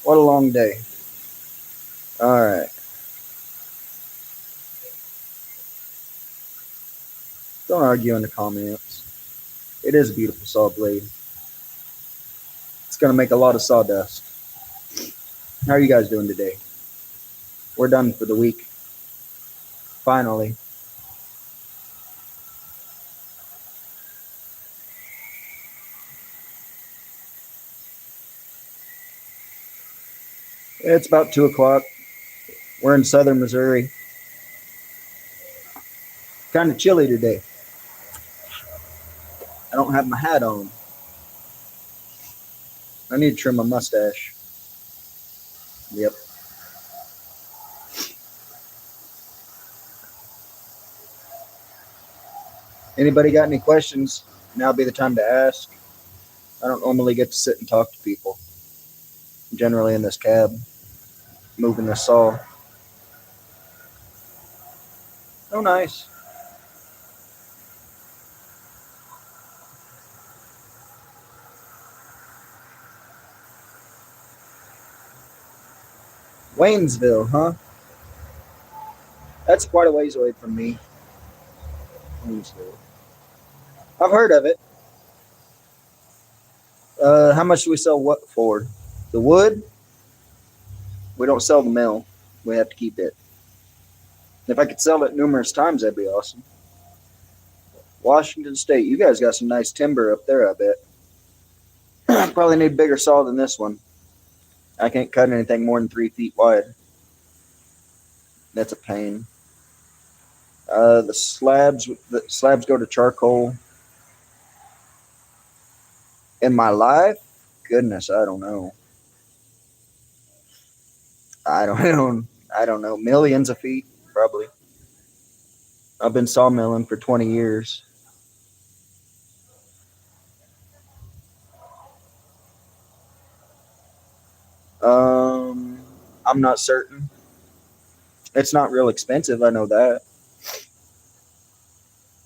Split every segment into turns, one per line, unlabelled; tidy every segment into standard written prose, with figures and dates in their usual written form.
What a long day. All right. Don't argue in the comments. It is a beautiful saw blade. It's going to make a lot of sawdust. How are you guys doing today? We're done for the week. Finally. It's about 2 o'clock. We're in southern Missouri. Kind of chilly today. I don't have my hat on. I need to trim my mustache. Yep. Anybody got any questions? Now would be the time to ask. I don't normally get to sit and talk to people. I'm generally in this cab, moving the saw. Oh, nice. Waynesville, huh? That's quite a ways away from me. Waynesville. I've heard of it. How much do we sell what for? The wood? We don't sell the mill. We have to keep it. If I could sell it numerous times, that'd be awesome. Washington State, you guys got some nice timber up there, I bet. Probably need a bigger saw than this one. I can't cut anything more than 3 feet wide. That's a pain. The slabs go to charcoal. In my life, goodness, I don't know. I don't know. I don't know. Millions of feet, probably. I've been sawmilling for 20 years. I'm not certain. It's not real expensive, I know that.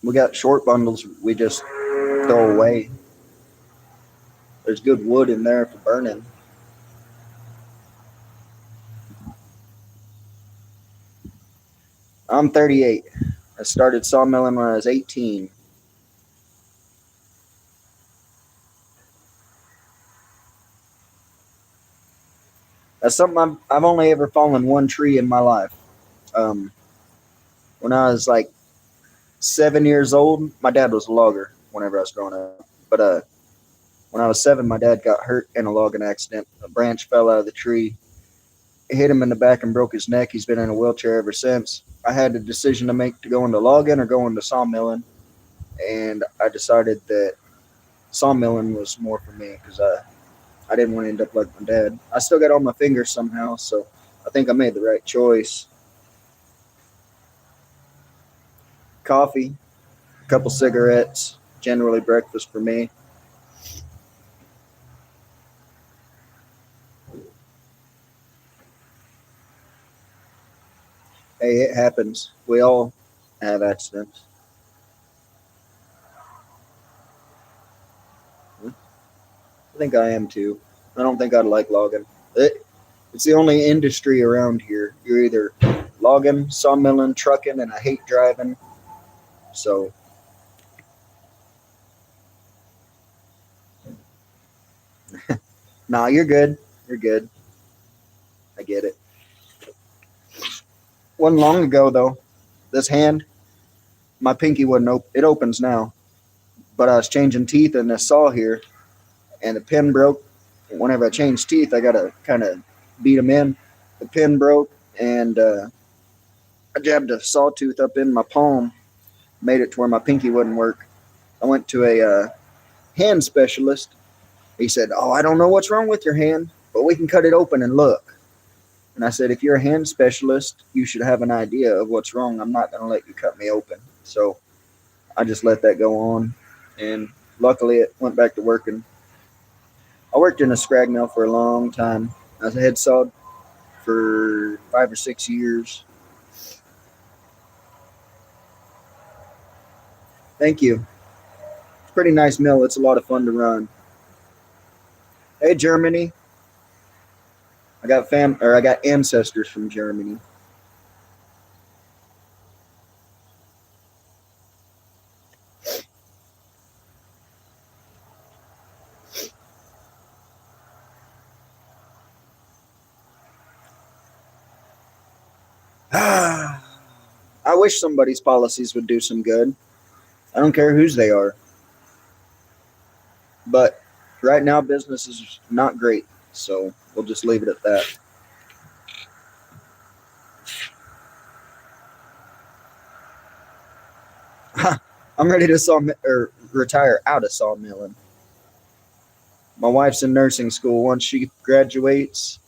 We got short bundles we just throw away. There's good wood in there for burning. I'm 38. I started sawmilling when I was 18. That's something I've only ever fallen one tree in my life. Um, when I was like 7 years old, my dad was a logger whenever I was growing up. But when I was 7, my dad got hurt in a logging accident. A branch fell out of the tree, hit him in the back, and broke his neck. He's been in a wheelchair ever since. I had a decision to make to go into logging or go into sawmilling, and I decided that sawmilling was more for me because I didn't want to end up like my dad. I still got all my fingers somehow, so I think I made the right choice. Coffee, a couple cigarettes, generally breakfast for me. Hey, it happens. We all have accidents. I think I am too. I don't think I'd like logging. It's the only industry around here. You're either logging, sawmilling, trucking, and I hate driving. So, nah, you're good. You're good. I get it. Wasn't long ago though. This hand, my pinky wouldn't open. It opens now, but I was changing teeth in this saw here, and the pin broke. Whenever I change teeth, I gotta kind of beat them in. The pin broke, and I jabbed a sawtooth up in my palm, made it to where my pinky wouldn't work. I went to a hand specialist. He said, "Oh, I don't know what's wrong with your hand, but we can cut it open and look." And I said, "If you're a hand specialist, you should have an idea of what's wrong. I'm not going to let you cut me open." So I just let that go on, and luckily it went back to working. I worked in a scrag mill for a long time. I was a head saw for 5 or 6 years. Thank you. It's a pretty nice mill. It's a lot of fun to run. Hey, Germany. I got ancestors from Germany. I wish somebody's policies would do some good. I don't care whose they are, but right now business is not great. So we'll just leave it at that. I'm ready to retire out of sawmilling. My wife's in nursing school. Once she graduates,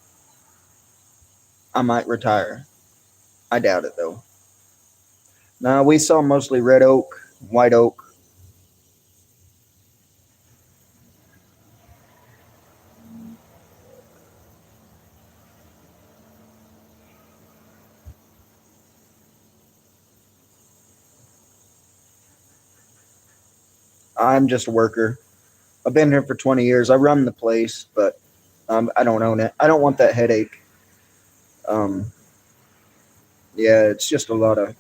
I might retire. I doubt it though. Now we saw mostly red oak, white oak. I'm just a worker. I've been here for 20 years. I run the place, but I don't own it. I don't want that headache. Um, yeah, it's just a lot of.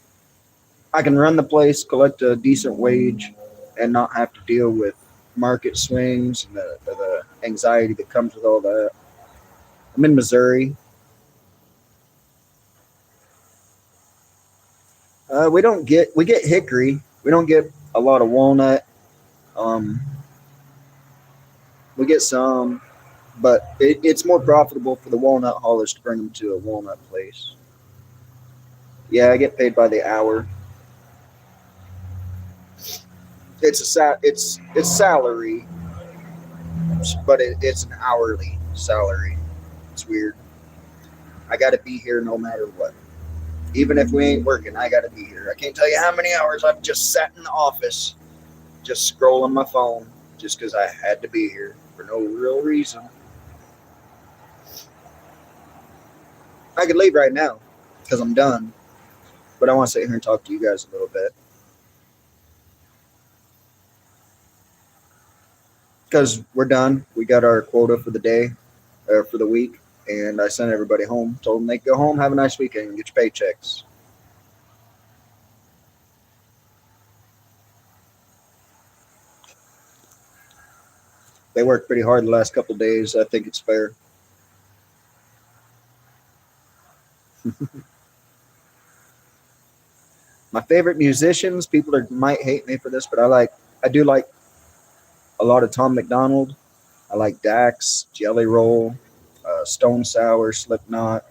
I can run the place, collect a decent wage, and not have to deal with market swings and the anxiety that comes with all that. I'm in Missouri. We get hickory. We don't get a lot of walnut. Um, we get some, but it's more profitable for the walnut haulers to bring them to a walnut place. Yeah, I get paid by the hour. It's salary, but it's an hourly salary. It's weird. I got to be here no matter what. Even if we ain't working, I got to be here. I can't tell you how many hours I've just sat in the office, just scrolling my phone, just because I had to be here for no real reason. I could leave right now because I'm done, but I want to sit here and talk to you guys a little bit because we're done. We got our quota for the day, for the week, and I sent everybody home. Told them they could go home, have a nice weekend, and get your paychecks. They worked pretty hard the last couple of days. I think it's fair. My favorite musicians, might hate me for this, but I do like a lot of Tom McDonald. I like Dax, Jelly Roll, Stone Sour, Slipknot.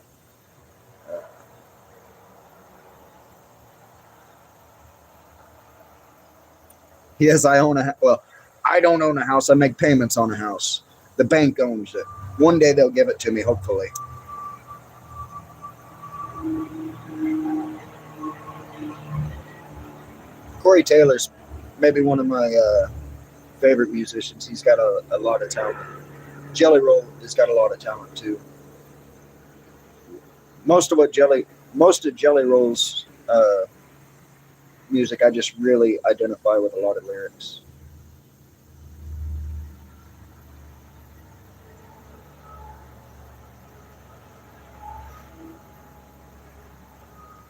Yes, well, I don't own a house. I make payments on a house. The bank owns it. One day they'll give it to me, hopefully. Corey Taylor's maybe one of my favorite musicians. He's got a lot of talent. Jelly Roll has got a lot of talent too. Most of what Jelly, most of Jelly Roll's music, I just really identify with a lot of lyrics.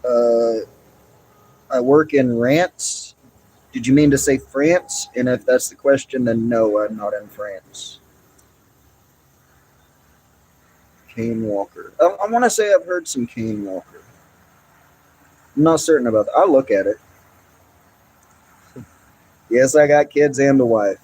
Uh, I work in rants. Did you mean to say France? And if that's the question, then no, I'm not in France. Kane Walker. I want to say I've heard some Kane Walker. I'm not certain about that. I'll look at it. Yes, I got kids and a wife.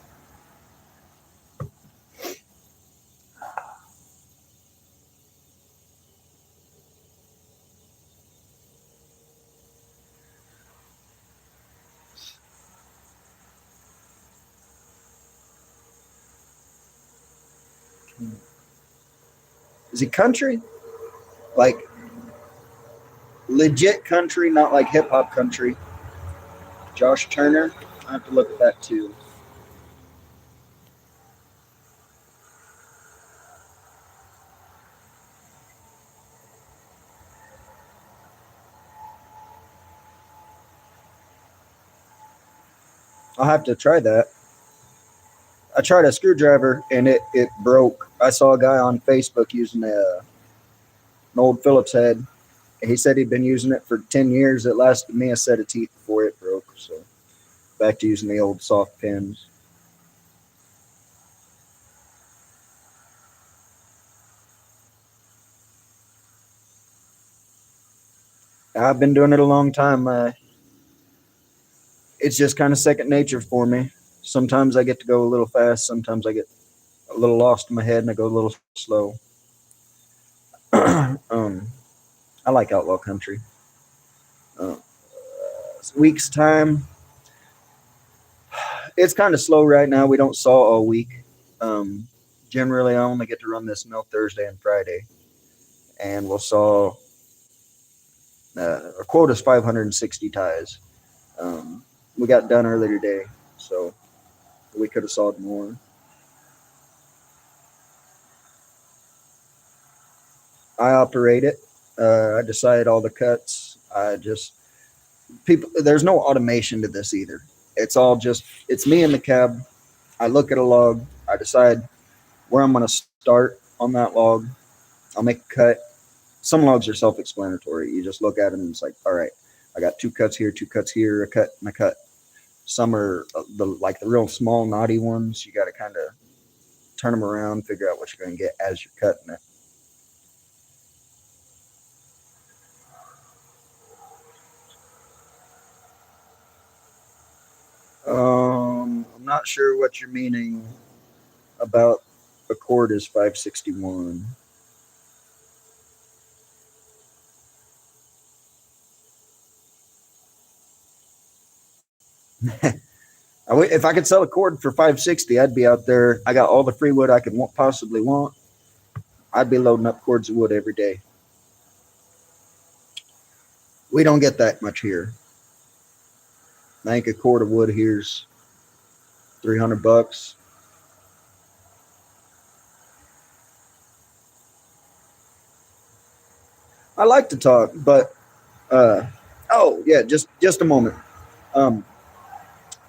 Is he country? Like legit country, not like hip hop country. Josh Turner. I have to look at that too. I'll have to try that. I tried a screwdriver and it broke. I saw a guy on Facebook using old Phillips head. He said he'd been using it for 10 years. It lasted me a set of teeth before it broke. So back to using the old soft pins. I've been doing it a long time. It's just kind of second nature for me. Sometimes I get to go a little fast. Sometimes I get a little lost in my head and I go a little slow. I like outlaw country. Uh, week's time. It's kind of slow right now. We don't saw all week. Um, Generally, I only get to run this mill Thursday and Friday, and we'll saw. Our quota is 560 ties. Um, we got done early today, so we could have sawed more. I operate it. I decide all the cuts. I just people. There's no automation to this either. It's me in the cab. I look at a log. I decide where I'm going to start on that log. I'll make a cut. Some logs are self-explanatory. You just look at them and it's like, all right, I got two cuts here, a cut and a cut. Some are the real small knotty ones. You got to kind of turn them around, figure out what you're going to get as you're cutting it. I'm not sure what you're meaning about a cord is 561. If I could sell a cord for 560, I'd be out there. I got all the free wood I could possibly want. I'd be loading up cords of wood every day. We don't get that much here. I think a cord of wood here's $300. I like to talk, but oh yeah, just a moment. Um,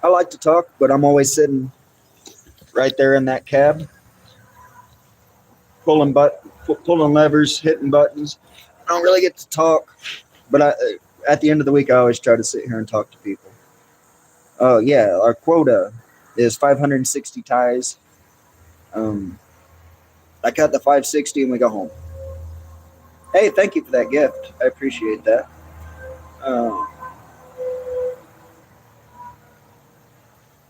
I like to talk, but I'm always sitting right there in that cab, pulling levers, hitting buttons. I don't really get to talk, but at the end of the week, I always try to sit here and talk to people. Oh yeah, our quota is 560 ties. Um, I cut the 560 and we go home. Hey, thank you for that gift. I appreciate that. Uh,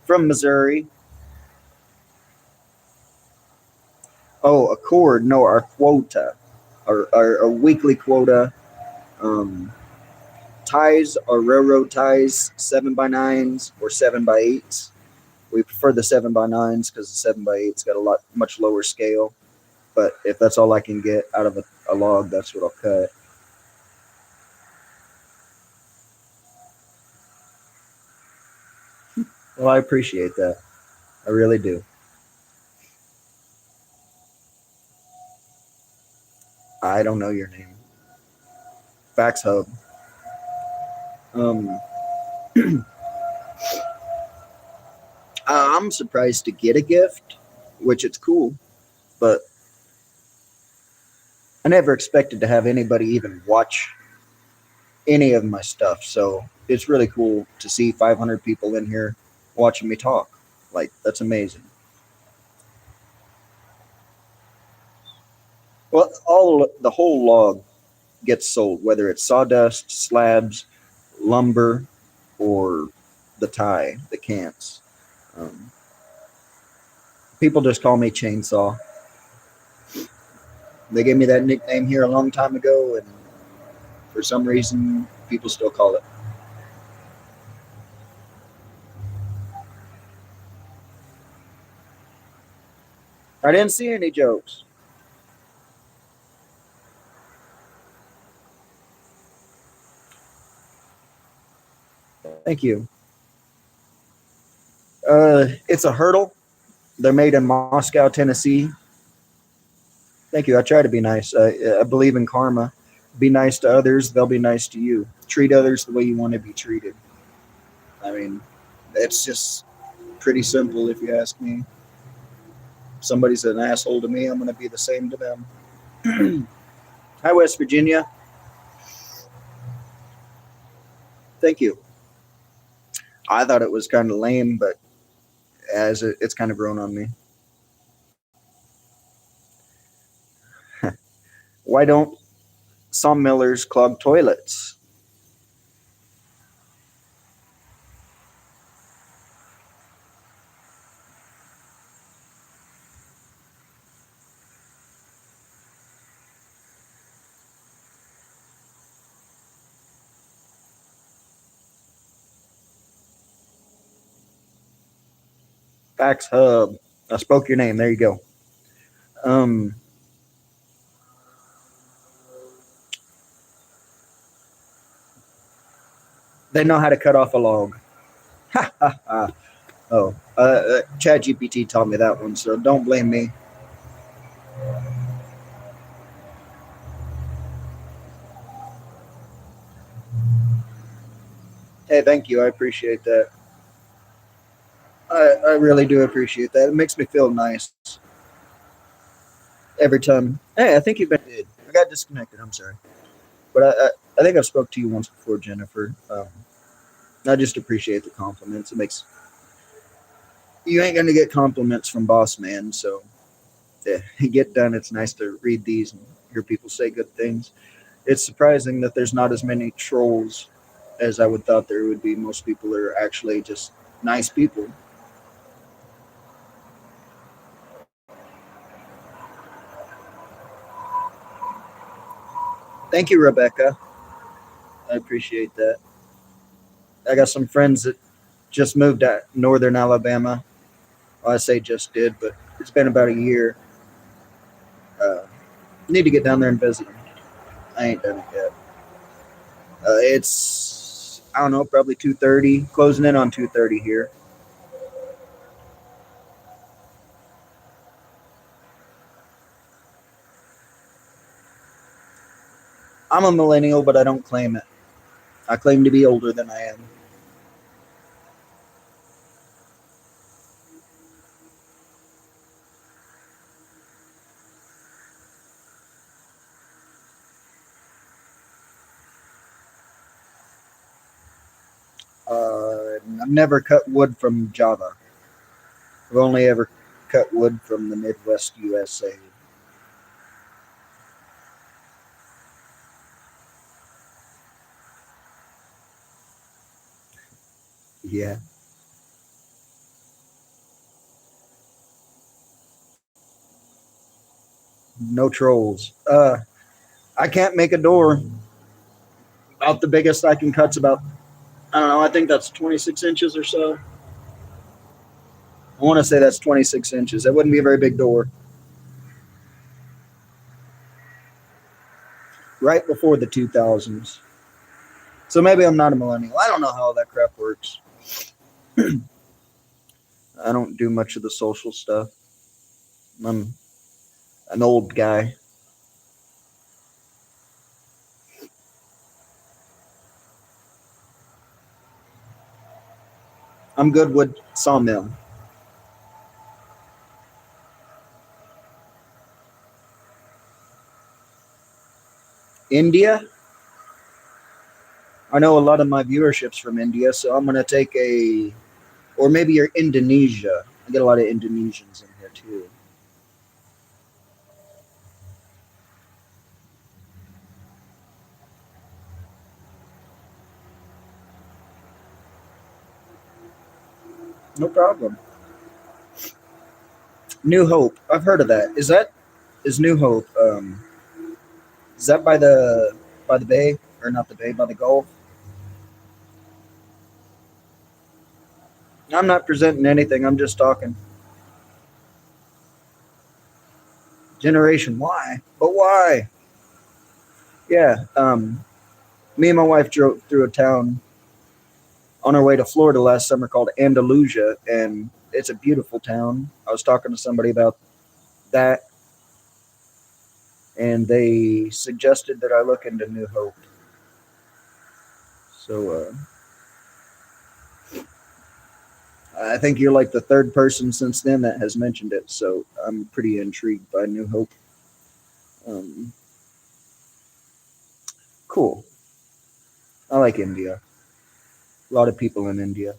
from Missouri. Oh, a cord. No, our quota, our weekly quota. Um, Ties are railroad ties, 7x9s or 7x8s. We prefer the 7x9s because the 7x8's got a much lower scale. But if that's all I can get out of a log, that's what I'll cut. Well, I appreciate that. I really do. I don't know your name. Fax Hub. Um, I'm surprised to get a gift, which it's cool, but I never expected to have anybody even watch any of my stuff. So it's really cool to see 500 people in here watching me talk. Like, that's amazing. Well, the whole log gets sold, whether it's sawdust, slabs, lumber, or the tie, the cants. Um, People just call me Chainsaw. They gave me that nickname here a long time ago, and for some reason, people still call it. I didn't see any jokes. Thank you. It's a hurdle. They're made in Moscow, Tennessee. Thank you. I try to be nice. I believe in karma. Be nice to others, they'll be nice to you. Treat others the way you want to be treated. I mean, it's just pretty simple if you ask me. If somebody's an asshole to me, I'm going to be the same to them. Hi, West Virginia. Thank you. I thought it was kind of lame, but it's kind of grown on me. Why don't sawmillers clog toilets? Fax Hub. I spoke your name. There you go. Um, they know how to cut off a log. Oh, ChatGPT taught me that one, so don't blame me. Hey, thank you. I appreciate that. I really do appreciate that. It makes me feel nice every time. Hey, I think you've been. I got disconnected. I'm sorry, but I think I've spoke to you once before, Jennifer. I just appreciate the compliments. It makes you ain't gonna get compliments from Boss Man, so yeah, get done. It's nice to read these and hear people say good things. It's surprising that there's not as many trolls as I would thought there would be. Most people are actually just nice people. Thank you, Rebecca. I appreciate that. I got some friends that just moved to northern Alabama. Well, I say just did, but it's been about a year. Uh, Need to get down there and visit them. I ain't done it yet. It's I don't know, probably 2:30, closing in on 2:30 here. I'm a millennial, but I don't claim it. I claim to be older than I am. I've never cut wood from Java. I've only ever cut wood from the Midwest USA. Yeah, no trolls. I can't make a door. About the biggest I can cut's about, I don't know, I think that's 26 inches or so. I want to say that's 26 inches. That wouldn't be a very big door. Right before the 2000s. So maybe I'm not a millennial. I don't know how all that crap works. I don't do much of the social stuff. I'm an old guy. I'm good with Sawmill. India? I know a lot of my viewership's from India, so I'm going to take a. Or maybe you're Indonesia. I get a lot of Indonesians in here too. No problem. New Hope. I've heard of that. Is New Hope? Is that by the bay or not the bay by the Gulf? I'm not presenting anything. I'm just talking. Generation Y. But why? Yeah. Me and my wife drove through a town on our way to Florida last summer called Andalusia, and it's a beautiful town. I was talking to somebody about that, and they suggested that I look into New Hope. So I think you're like the third person since then that has mentioned it. So I'm pretty intrigued by New Hope. Um, Cool. I like India. A lot of people in India.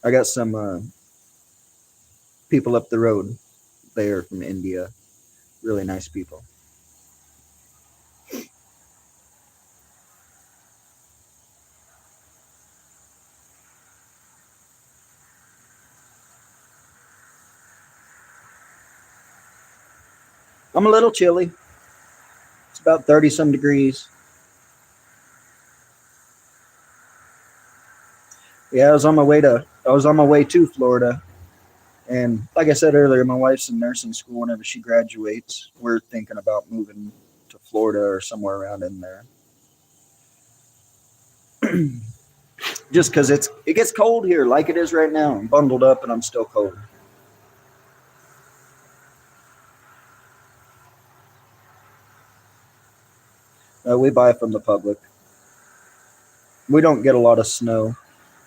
I got some people up the road. They are from India. Really nice people. I'm a little chilly. It's about 30 some degrees. Yeah, I was on my way to Florida. And like I said earlier, my wife's in nursing school. Whenever she graduates, we're thinking about moving to Florida or somewhere around in there. Just because it gets cold here, like it is right now. I'm bundled up and I'm still cold. We buy from the public. We don't get a lot of snow.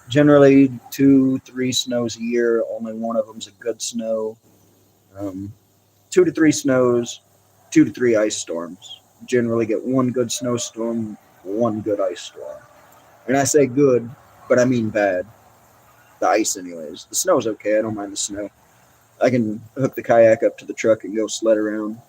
Generally, 2, 3 snows a year. Only one of them's a good snow. 2 to 3 snows, 2 to 3 ice storms. Generally, get one good snowstorm, one good ice storm. And I say good, but I mean bad. The ice, anyways. The snow's okay. I don't mind the snow. I can hook the kayak up to the truck and go sled around.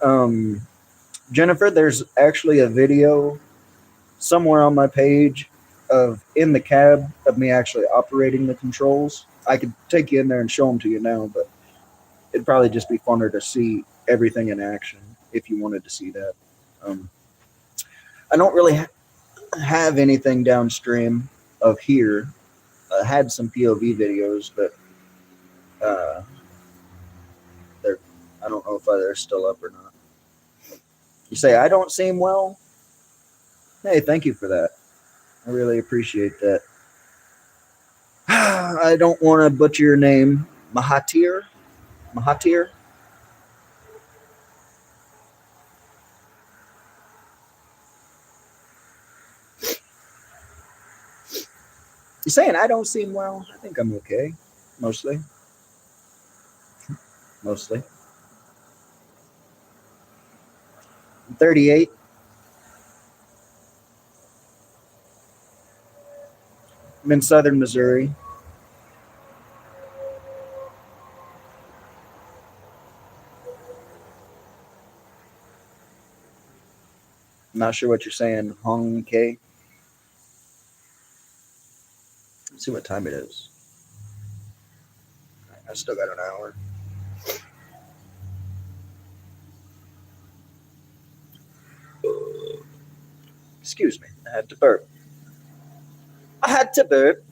Um, Jennifer, there's actually a video somewhere on my page of in the cab of me actually operating the controls. I could take you in there and show them to you now, but it'd probably just be funner to see everything in action if you wanted to see that. Um, I don't really have anything downstream of here. I had some POV videos, but uh, they're I don't know if they're still up or not. You say I don't seem well? Hey, thank you for that. I really appreciate that. I don't want to butcher your name. Mahathir? Mahathir? You saying I don't seem well? I think I'm okay. Mostly. Mostly. I'm 38. I'm in southern Missouri. I'm not sure what you're saying. Hong K. Let's see what time it is. I still got an hour. Excuse me. I had to burp. I had to burp.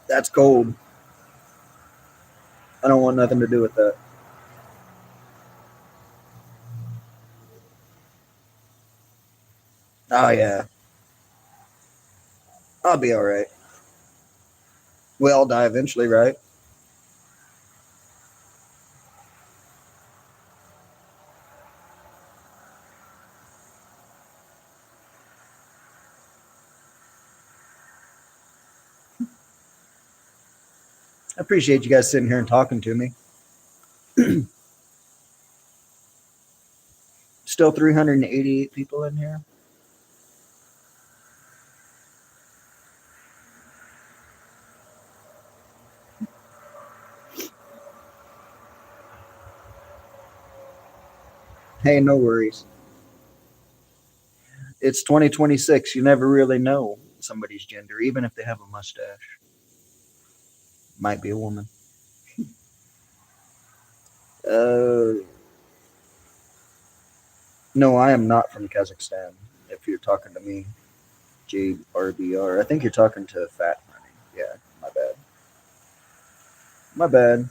That's cold. I don't want nothing to do with that. Oh, yeah. I'll be all right. We all die eventually, right? I appreciate you guys sitting here and talking to me. Still 388 people in here. Hey, no worries. It's 2026. You never really know somebody's gender, even if they have a mustache. Might be a woman. Uh, no, I am not from Kazakhstan. If you're talking to me, JRBR. I think you're talking to Fat Money. Yeah, my bad. My bad.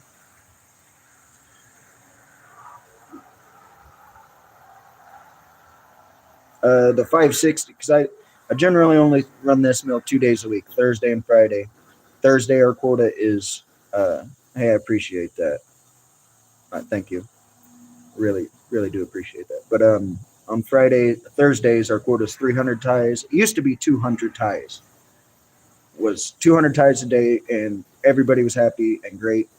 The 560, because I generally only run this mill 2 days a week, Thursday and Friday. Thursday, our quota is, hey, I appreciate that. Thank you. Really, really do appreciate that. But on Thursdays, our quota is 300 ties. It used to be 200 ties. It was 200 ties a day, and everybody was happy and great.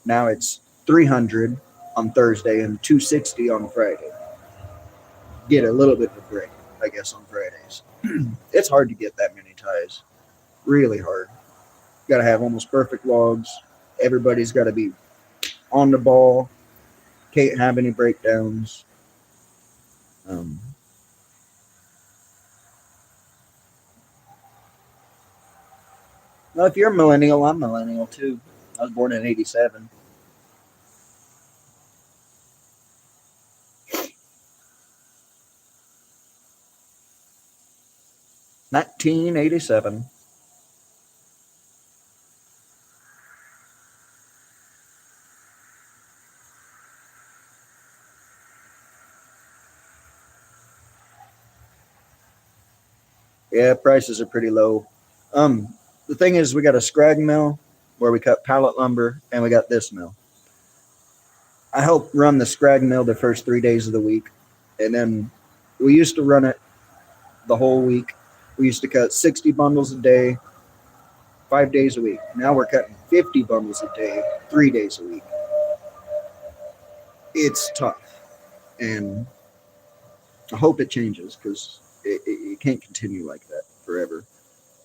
Now it's 300 on Thursday and 260 on Friday. Get a little bit of a break, I guess, on Fridays. It's hard to get that many ties. Really hard. Got to have almost perfect logs. Everybody's got to be on the ball. Can't have any breakdowns. Um, Well, if you're a millennial, I'm a millennial too. I was born in '87. 1987. Yeah, prices are pretty low. The thing is, we got a scrag mill where we cut pallet lumber, and we got this mill. I help run the scrag mill the first 3 days of the week, and then we used to run it the whole week. We used to cut 60 bundles a day, 5 days a week. Now we're cutting 50 bundles a day, 3 days a week. It's tough, and I hope it changes because it can't continue like that forever.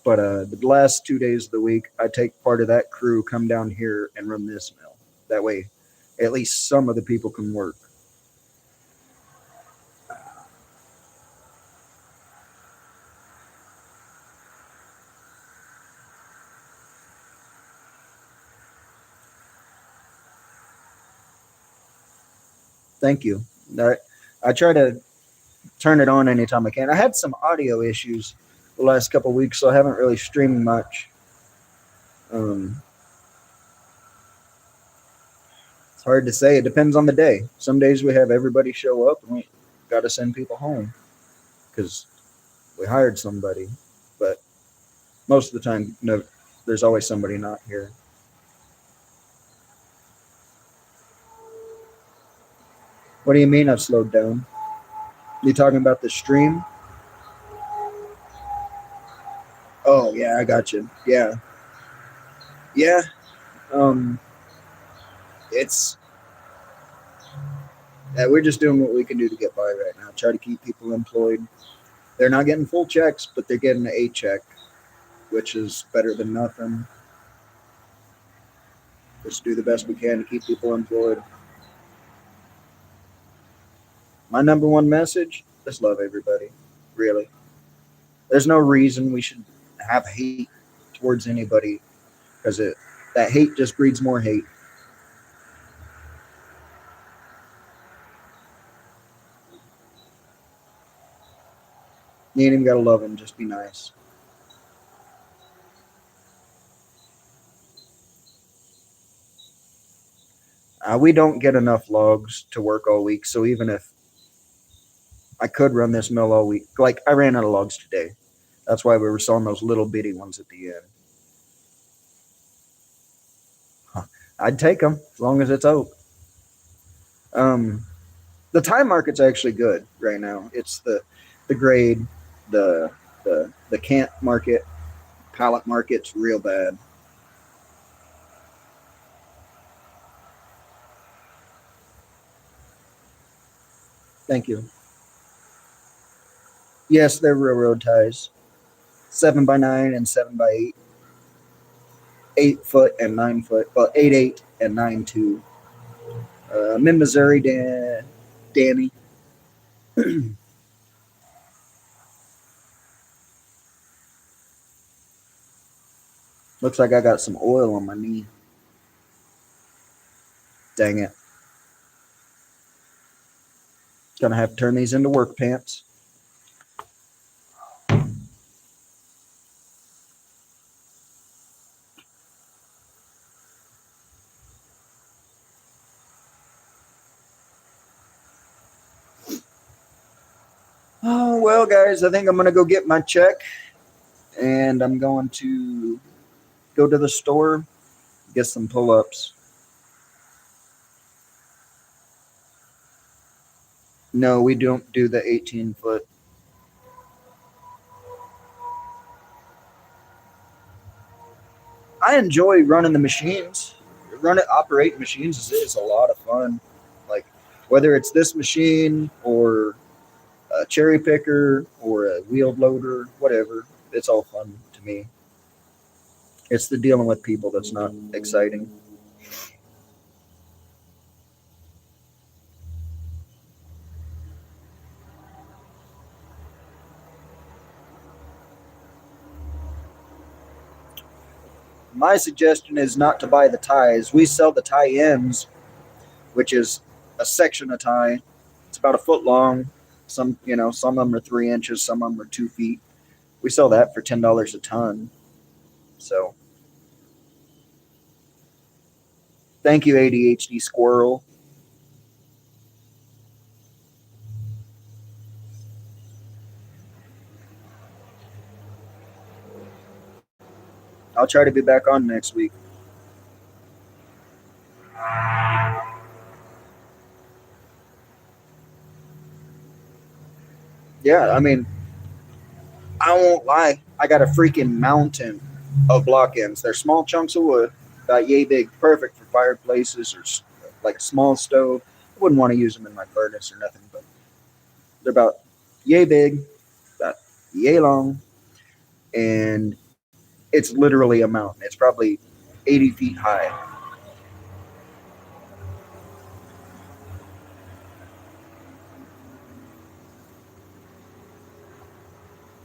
But the last 2 days of the week, I take part of that crew, come down here and run this mill. That way, at least some of the people can work. Thank you. I try to turn it on anytime I can. I had some audio issues the last couple of weeks, so I haven't really streamed much. Um, it's hard to say. It depends on the day. Some days we have everybody show up, and we got to send people home because we hired somebody. But most of the time, no, there's always somebody not here. What do you mean I've slowed down? You talking about the stream? Oh yeah, I got you. Yeah, yeah. Um, it's we're just doing what we can do to get by right now. Try to keep people employed. They're not getting full checks, but they're getting a check, which is better than nothing. Just do the best we can to keep people employed. My number one message: just love everybody. Really, there's no reason we should have hate towards anybody because it that hate just breeds more hate. You ain't even gotta love them. Just be nice. We don't get enough logs to work all week, so even if I could run this mill all week, like I ran out of logs today. That's why we were selling those little bitty ones at the end. Huh. I'd take them as long as it's oak. Um, the time market's actually good right now. It's the grade, the the cant market, pallet market's real bad. Thank you. Yes, they're railroad ties, 7x9 and 7x8, 8 foot and 9 foot. Well, 8 and 9 2. I'm in Missouri, Danny. Looks like I got some oil on my knee. Dang it. Gonna have to turn these into work pants. Well, guys, I think I'm going to go get my check, and I'm going to go to the store, get some pull-ups. No, we don't do the 18-foot. I enjoy running the machines. Operating machines is a lot of fun. Like, whether it's this machine or a cherry picker or a wheeled loader, whatever, it's all fun to me. It's the dealing with people that's not exciting. My suggestion is not to buy the ties. We sell the tie ends, which is a section of tie. It's about a foot long. Some of them are 3 inches, some of them are 2 feet. We sell that for $10 a ton. So, thank you, ADHD squirrel. I'll try to be back on next week. Yeah, I mean, I won't lie. I got a freaking mountain of block ends. They're small chunks of wood, about yay big, perfect for fireplaces or like a small stove. I wouldn't want to use them in my furnace or nothing, but they're about yay big, about yay long, and it's literally a mountain. It's probably 80 feet high.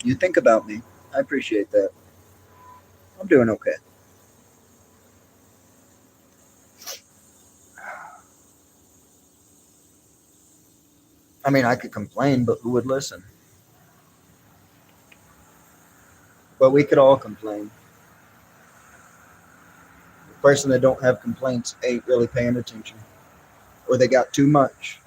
You think about me. I appreciate that. I'm doing okay. I mean, I could complain, but who would listen? But we could all complain. The person that don't have complaints ain't really paying attention, or they got too much.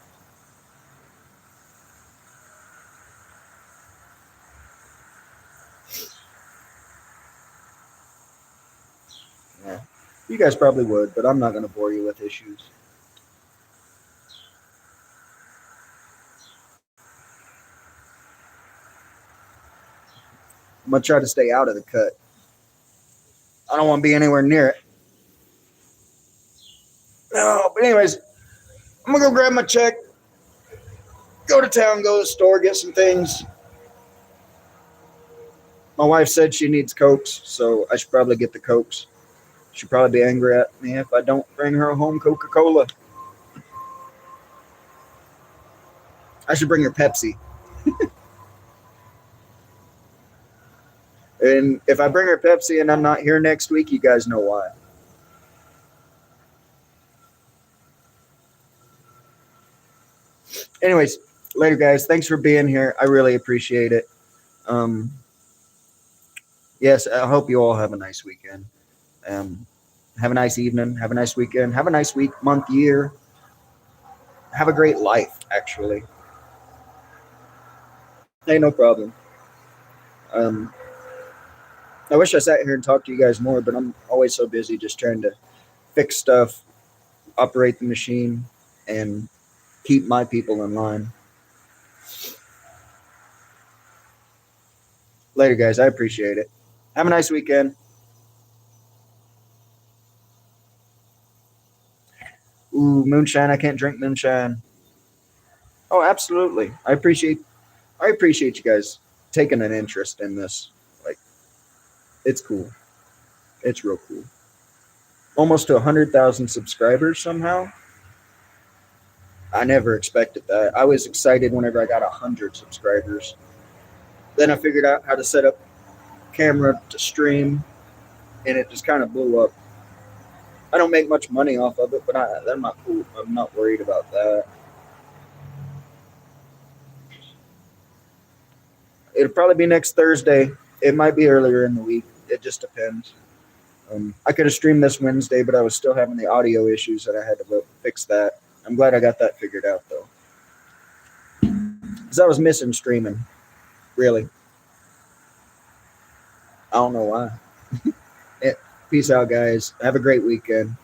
Yeah, you guys probably would, but I'm not going to bore you with issues. I'm gonna try to stay out of the cut. I don't want to be anywhere near it. No, but anyways, I'm gonna go grab my check, go to town, go to the store, get some things. My wife said she needs Cokes, so I should probably get the Cokes. She'll probably be angry at me if I don't bring her home Coca-Cola. I should bring her Pepsi. And if I bring her Pepsi and I'm not here next week, you guys know why. Anyways, later, guys. Thanks for being here. I really appreciate it. Um, yes, I hope you all have a nice weekend. Um, have a nice evening. Have a nice weekend. Have a nice week, month, year. Have a great life, actually. Hey, no problem. Um, I wish I sat here and talked to you guys more, but I'm always so busy just trying to fix stuff, operate the machine, and keep my people in line. Later, guys. I appreciate it. Have a nice weekend. Ooh, moonshine. I can't drink moonshine. Oh, absolutely. I appreciate you guys taking an interest in this. Like, it's cool. It's real cool. Almost to 100,000 subscribers somehow. I never expected that. I was excited whenever I got 100 subscribers. Then I figured out how to set up camera to stream, and it just kind of blew up. I don't make much money off of it, but I'm not cool. I'm not worried about that. It'll probably be next Thursday. It might be earlier in the week. It just depends. I could have streamed this Wednesday, but I was still having the audio issues that I had to fix that. I'm glad I got that figured out, though. Because I was missing streaming. Really. I don't know why. Peace out, guys. Have a great weekend.